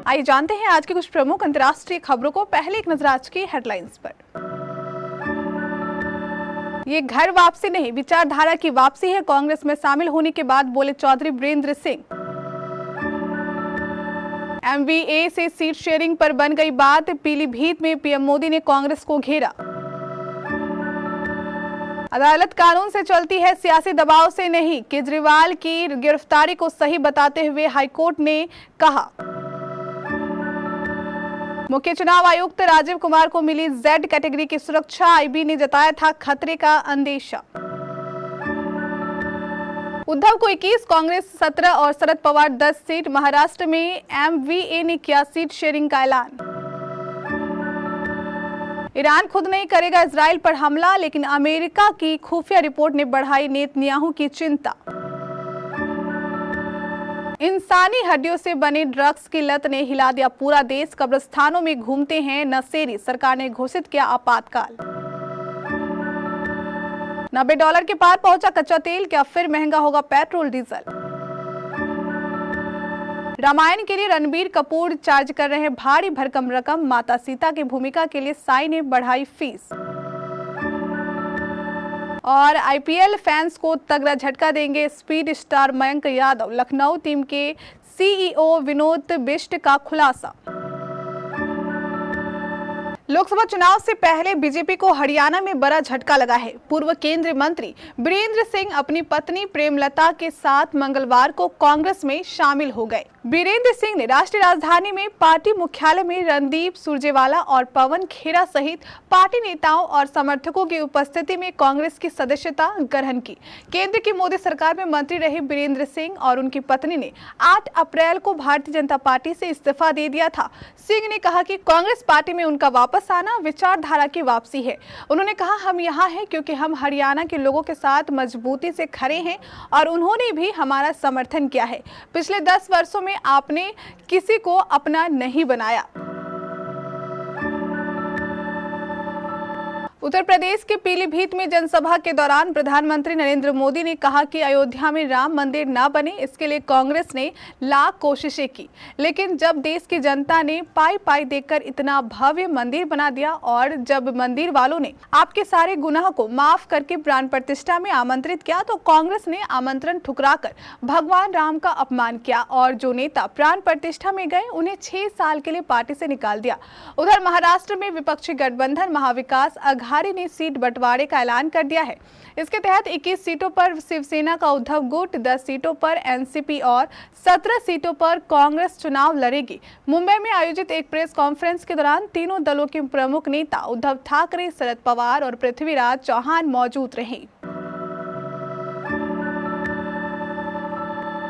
आइए जानते हैं आज की कुछ प्रमुख अंतर्राष्ट्रीय खबरों को। पहले एक नजर आज की हेडलाइंस पर। ये घर वापसी नहीं, विचारधारा की वापसी है, कांग्रेस में शामिल होने के बाद बोले चौधरी वीरेंद्र सिंह। एमवीए से सीट शेयरिंग पर बन गई बात, पीलीभीत में पीएम मोदी ने कांग्रेस को घेरा। अदालत कानून से चलती है, सियासी दबाव से नहीं, केजरीवाल की गिरफ्तारी को सही बताते हुए हाईकोर्ट ने कहा। मुख्य चुनाव आयुक्त राजीव कुमार को मिली जेड कैटेगरी की सुरक्षा, आईबी ने जताया था खतरे का अंदेशा। उद्धव को 21, कांग्रेस 17 और शरद पवार 10 सीट। महाराष्ट्र में एमवीए ने किया सीट शेयरिंग का ऐलान। ईरान खुद नहीं करेगा इजराइल पर हमला, लेकिन अमेरिका की खुफिया रिपोर्ट ने बढ़ाई नेतन्याहू की चिंता। इंसानी हड्डियों से बने ड्रग्स की लत ने हिला दिया पूरा देश, कब्रिस्तानों में घूमते हैं नशेड़ी, सरकार ने घोषित किया आपातकाल। $90 के पार पहुंचा कच्चा तेल, क्या फिर महंगा होगा पेट्रोल डीजल। रामायण के लिए रणबीर कपूर चार्ज कर रहे हैं भारी भरकम रकम, माता सीता की भूमिका के लिए साई ने बढ़ाई फीस। और आईपीएल फैंस को तगड़ा झटका देंगे speed star Mayank Yadav, Lucknow team के सीईओ विनोद बिष्ट का खुलासा। लोकसभा चुनाव से पहले बीजेपी को हरियाणा में बड़ा झटका लगा है। पूर्व केंद्रीय मंत्री वीरेंद्र सिंह अपनी पत्नी प्रेमलता के साथ मंगलवार को कांग्रेस में शामिल हो गए। वीरेंद्र सिंह ने राष्ट्रीय राजधानी में पार्टी मुख्यालय में रणदीप सुरजेवाला और पवन खेरा सहित पार्टी नेताओं और समर्थकों की उपस्थिति में कांग्रेस की सदस्यता ग्रहण की। केंद्र की मोदी सरकार में मंत्री रहे वीरेंद्र सिंह और उनकी पत्नी ने 8 अप्रैल को भारतीय जनता पार्टी से इस्तीफा दे दिया था। सिंह ने कहा कि कांग्रेस पार्टी में उनका वापस आना विचारधारा की वापसी है। उन्होंने कहा, हम यहाँ हैं क्योंकि हम हरियाणा के लोगों के साथ मजबूती से खड़े हैं और उन्होंने भी हमारा समर्थन किया है। पिछले 10 वर्षों में आपने किसी को अपना नहीं बनाया। उत्तर प्रदेश के पीलीभीत में जनसभा के दौरान प्रधानमंत्री नरेंद्र मोदी ने कहा कि अयोध्या में राम मंदिर ना बने, इसके लिए कांग्रेस ने लाख कोशिशें की, लेकिन जब देश की जनता ने पाई पाई देकर इतना भव्य मंदिर बना दिया और जब मंदिर वालों ने आपके सारे गुनाह को माफ करके प्राण प्रतिष्ठा में आमंत्रित किया तो कांग्रेस ने आमंत्रण ठुकराकर भगवान राम का अपमान किया और जो नेता प्राण प्रतिष्ठा में गए उन्हें 6 साल के लिए पार्टी से निकाल दिया। उधर महाराष्ट्र में विपक्षी गठबंधन महाविकास आघाड़ी ने सीट बंटवारे का ऐलान कर दिया है। इसके तहत 21 सीटों पर शिवसेना का उद्धव गुट, 10 सीटों पर एनसीपी और 17 सीटों पर कांग्रेस चुनाव लड़ेगी। मुंबई में आयोजित एक प्रेस कॉन्फ्रेंस के दौरान तीनों दलों के प्रमुख नेता उद्धव ठाकरे, शरद पवार और पृथ्वीराज चौहान मौजूद रहे।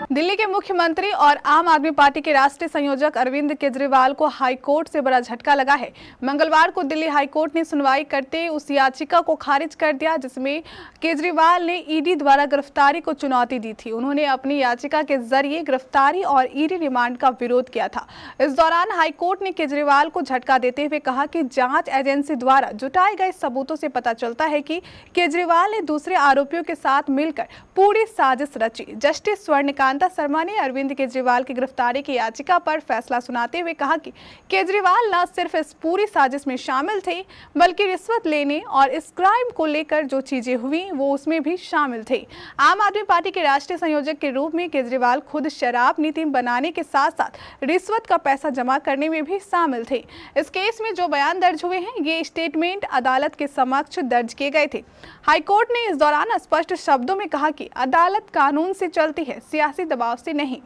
दिल्ली के मुख्यमंत्री और आम आदमी पार्टी के राष्ट्रीय संयोजक अरविंद केजरीवाल को हाईकोर्ट से बड़ा झटका लगा है। मंगलवार को दिल्ली हाईकोर्ट ने सुनवाई करते उस याचिका को खारिज कर दिया जिसमें केजरीवाल ने ईडी द्वारा गिरफ्तारी को चुनौती दी थी। उन्होंने अपनी याचिका के जरिए गिरफ्तारी और ईडी रिमांड का विरोध किया था। इस दौरान हाईकोर्ट ने केजरीवाल को झटका देते हुए कहा कि जांच एजेंसी द्वारा जुटाए गए सबूतों से पता चलता है कि केजरीवाल ने दूसरे आरोपियों के साथ मिलकर पूरी साजिश रची। जस्टिस स्वर्णकांता शर्मा ने अरविंद केजरीवाल की गिरफ्तारी की याचिका पर फैसला सुनाते हुए कहा कि केजरीवाल न सिर्फ इस पूरी साजिश में शामिल थे बल्कि रिश्वत लेने और इस क्राइम को लेकर जो चीजें हुई वो उसमें भी शामिल थे। आम आदमी पार्टी के राष्ट्रीय संयोजक के रूप में केजरीवाल खुद शराब नीति बनाने के साथ साथ रिश्वत का पैसा जमा करने में भी शामिल थे। इस केस में जो बयान दर्ज हुए हैं ये स्टेटमेंट अदालत के समक्ष दर्ज किए गए थे। हाईकोर्ट ने इस दौरान स्पष्ट शब्दों में कहा कि अदालत कानून से चलती है, सियासी दबाव से नहीं।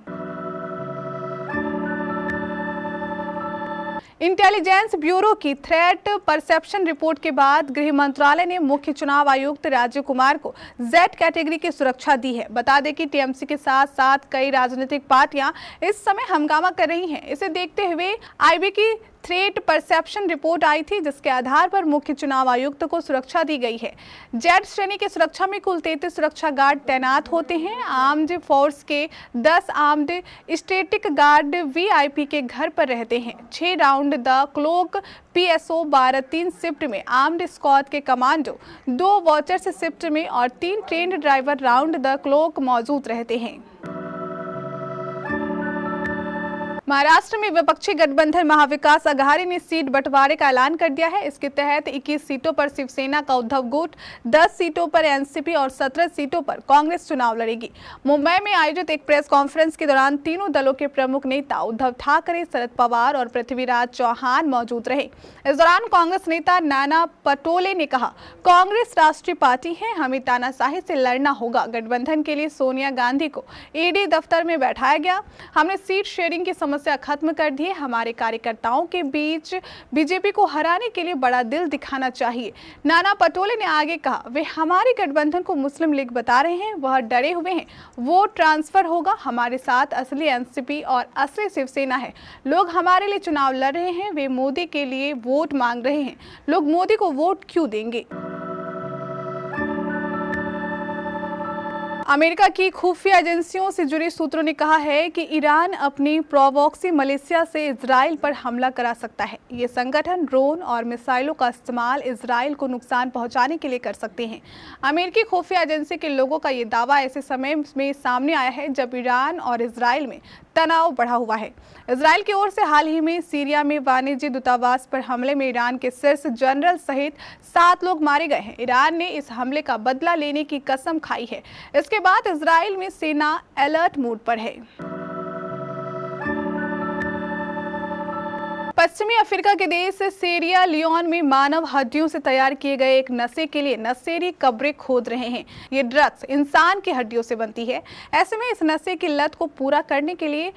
इंटेलिजेंस ब्यूरो की थ्रेट परसेप्शन रिपोर्ट के बाद गृह मंत्रालय ने मुख्य चुनाव आयुक्त राजीव कुमार को जेड कैटेगरी की सुरक्षा दी है। बता दें कि टीएमसी के साथ साथ कई राजनीतिक पार्टियां इस समय हंगामा कर रही हैं। इसे देखते हुए आईबी की थ्रेट परसेप्शन रिपोर्ट आई थी जिसके आधार पर मुख्य चुनाव आयुक्त को सुरक्षा दी गई है। जेड श्रेणी की सुरक्षा में कुल 33 सुरक्षा गार्ड तैनात होते हैं। आर्म्ड फोर्स के 10 आर्म्ड स्टैटिक गार्ड वीआईपी के घर पर रहते हैं। 6 round the clock PSO 12-3 shift में, आर्म्ड स्क्वाड के कमांडो 2 वॉचर्स शिफ्ट में और 3 trend driver round the clock मौजूद रहते हैं। महाराष्ट्र में विपक्षी गठबंधन महाविकास अघाड़ी ने सीट बंटवारे का ऐलान कर दिया है। इसके तहत 21 सीटों पर शिवसेना का उद्धव गुट, 10 सीटों पर एनसीपी और 17 सीटों पर कांग्रेस चुनाव लड़ेगी। मुंबई में आयोजित एक प्रेस कॉन्फ्रेंस के दौरान तीनों दलों के प्रमुख नेता उद्धव ठाकरे, शरद पवार और पृथ्वीराज चौहान मौजूद रहे। इस दौरान कांग्रेस नेता नाना पटोले ने कहा, कांग्रेस राष्ट्रीय पार्टी है, हमें तानाशाही से लड़ना होगा। गठबंधन के लिए सोनिया गांधी को ईडी दफ्तर में बैठाया गया। हमने सीट शेयरिंग की समस्या खत्म कर दी है। हमारे कार्यकर्ताओं के बीच बीजेपी को हराने के लिए बड़ा दिल दिखाना चाहिए। नाना पटोले ने आगे कहा, वे हमारे गठबंधन को मुस्लिम लीग बता रहे हैं, वह डरे हुए हैं, वोट ट्रांसफर होगा। हमारे साथ असली एनसीपी और असली शिवसेना है। लोग हमारे लिए चुनाव लड़ रहे हैं, वे मोदी के लिए वोट मांग रहे हैं। लोग मोदी को वोट क्यों देंगे? अमेरिका की खुफिया एजेंसियों से जुड़े सूत्रों ने कहा है कि ईरान अपनी प्रोवॉक्सी मलेशिया से इजराइल पर हमला करा सकता है। ये संगठन ड्रोन और मिसाइलों का इस्तेमाल इजराइल को नुकसान पहुंचाने के लिए कर सकते हैं। अमेरिकी खुफिया एजेंसी के लोगों का ये दावा ऐसे समय में सामने आया है जब ईरान और इजराइल में तनाव बढ़ा हुआ है। इजराइल की ओर से हाल ही में सीरिया में वाणिज्य दूतावास पर हमले में ईरान के शीर्ष जनरल सहित 7 लोग मारे गए हैं। ईरान ने इस हमले का बदला लेने की कसम खाई है। इसके बाद इजराइल में सेना अलर्ट मोड पर है। पश्चिमी अफ्रीका के देश सीरिया लियोन में मानव हड्डियों से तैयार किए गए एक नशे के लिए नशेड़ी कब्रें खोद रहे हैं। ये ड्रग्स इंसान की हड्डियों से बनती है। ऐसे में इस नशे की लत को पूरा करने के लिए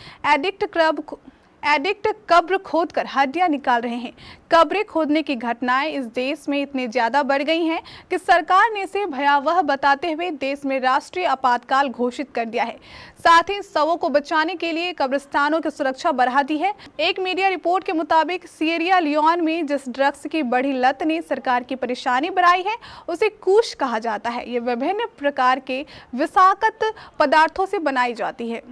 एडिक्ट कब्र खोदकर हड्डियां निकाल रहे हैं। कब्रें खोदने की घटनाएं इस देश में इतनी ज्यादा बढ़ गई हैं कि सरकार ने इसे भयावह बताते हुए देश में राष्ट्रीय आपातकाल घोषित कर दिया है। साथ ही शवों को बचाने के लिए कब्रिस्तानों की सुरक्षा बढ़ा दी है। एक मीडिया रिपोर्ट के मुताबिक सीरिया लियोन में जिस ड्रग्स की बढ़ी लत ने सरकार की परेशानी बढ़ाई है उसे कुश कहा जाता है। ये विभिन्न प्रकार के विषाक्त पदार्थों से बनाई जाती है।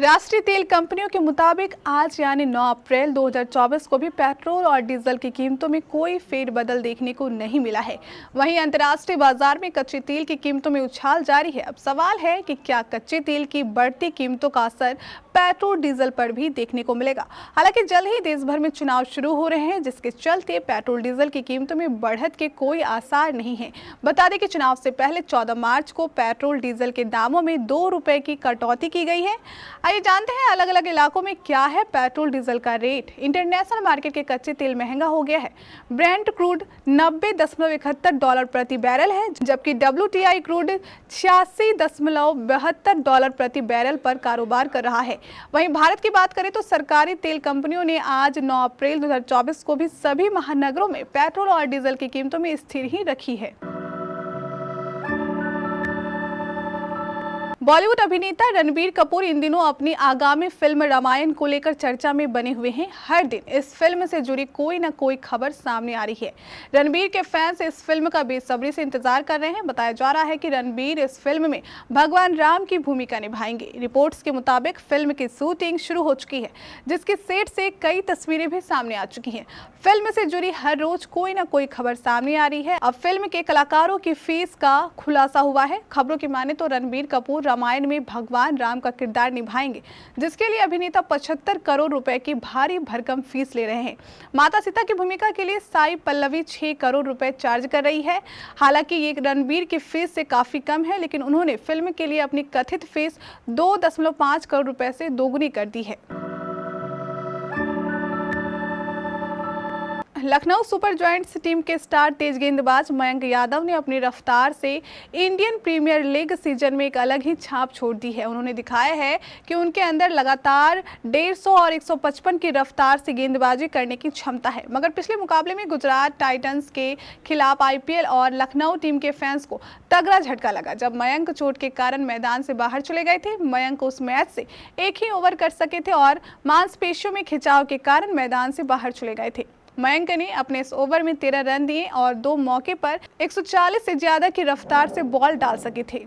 राष्ट्रीय तेल कंपनियों के मुताबिक आज यानी 9 अप्रैल 2024 को भी पेट्रोल और डीजल की कीमतों में कोई फेरबदल देखने को नहीं मिला है। वहीं अंतर्राष्ट्रीय बाजार में कच्चे तेल की कीमतों में उछाल जारी है। अब सवाल है कि क्या कच्चे तेल की बढ़ती कीमतों का असर पेट्रोल डीजल पर भी देखने को मिलेगा। हालांकि जल्द ही देश भर में चुनाव शुरू हो रहे हैं, जिसके चलते पेट्रोल डीजल की कीमतों में बढ़त के कोई आसार नहीं है। बता दें कि चुनाव से पहले 14 मार्च को पेट्रोल डीजल के दामों में 2 रुपए की कटौती की गई है। आइए जानते हैं अलग अलग इलाकों में क्या है पेट्रोल डीजल का रेट। इंटरनेशनल मार्केट के कच्चे तेल महंगा हो गया है। ब्रेंट क्रूड $90.71 प्रति बैरल है, जबकि WTI क्रूड $86.72 प्रति बैरल पर कारोबार कर रहा है। वहीं भारत की बात करें तो सरकारी तेल कंपनियों ने आज 9 अप्रैल 2024 को भी सभी महानगरों में पेट्रोल और डीजल की कीमतों में स्थिर ही रखी है। बॉलीवुड अभिनेता रणबीर कपूर इन दिनों अपनी आगामी फिल्म रामायण को लेकर चर्चा में बने हुए हैं। हर दिन इस फिल्म से जुड़ी कोई न कोई खबर सामने आ रही है। रणबीर के फैंस इस फिल्म का बेसब्री से इंतजार कर रहे हैं। बताया जा रहा है कि रणबीर इस फिल्म में भगवान राम की भूमिका निभाएंगे। रिपोर्ट्स के मुताबिक फिल्म की शूटिंग शुरू हो चुकी है, जिसके सेट से कई तस्वीरें भी सामने आ चुकी हैं। फिल्म से जुड़ी हर रोज कोई न कोई खबर सामने आ रही है। अब फिल्म के कलाकारों की फीस का खुलासा हुआ है। खबरों की माने तो रणबीर कपूर रामायण में भगवान राम का किरदार निभाएंगे, जिसके लिए अभिनेता 75 करोड़ रुपए की भारी भरकम फीस ले रहे हैं। माता सीता की भूमिका के लिए साई पल्लवी 6 करोड़ रुपए चार्ज कर रही है। हालांकि ये रणबीर की फीस से काफी कम है, लेकिन उन्होंने फिल्म के लिए अपनी कथित फीस 2.5 करोड़ रुपए से दोगुनी कर दी है। लखनऊ सुपर जायंट्स टीम के स्टार तेज गेंदबाज मयंक यादव ने अपनी रफ्तार से इंडियन प्रीमियर लीग सीजन में एक अलग ही छाप छोड़ दी है। उन्होंने दिखाया है कि उनके अंदर लगातार 150 और 155 की रफ्तार से गेंदबाजी करने की क्षमता है। मगर पिछले मुकाबले में गुजरात टाइटंस के खिलाफ आईपीएल और लखनऊ टीम के फैंस को तगड़ा झटका लगा, जब मयंक चोट के कारण मैदान से बाहर चले गए थे। मयंक उस मैच से एक ही ओवर कर सके थे और मांसपेशियों में खिंचाव के कारण मैदान से बाहर चले गए थे। मयंक ने अपने इस ओवर में 13 रन दिए और 2 मौके पर 140 से ज्यादा की रफ्तार से बॉल डाल सके थे।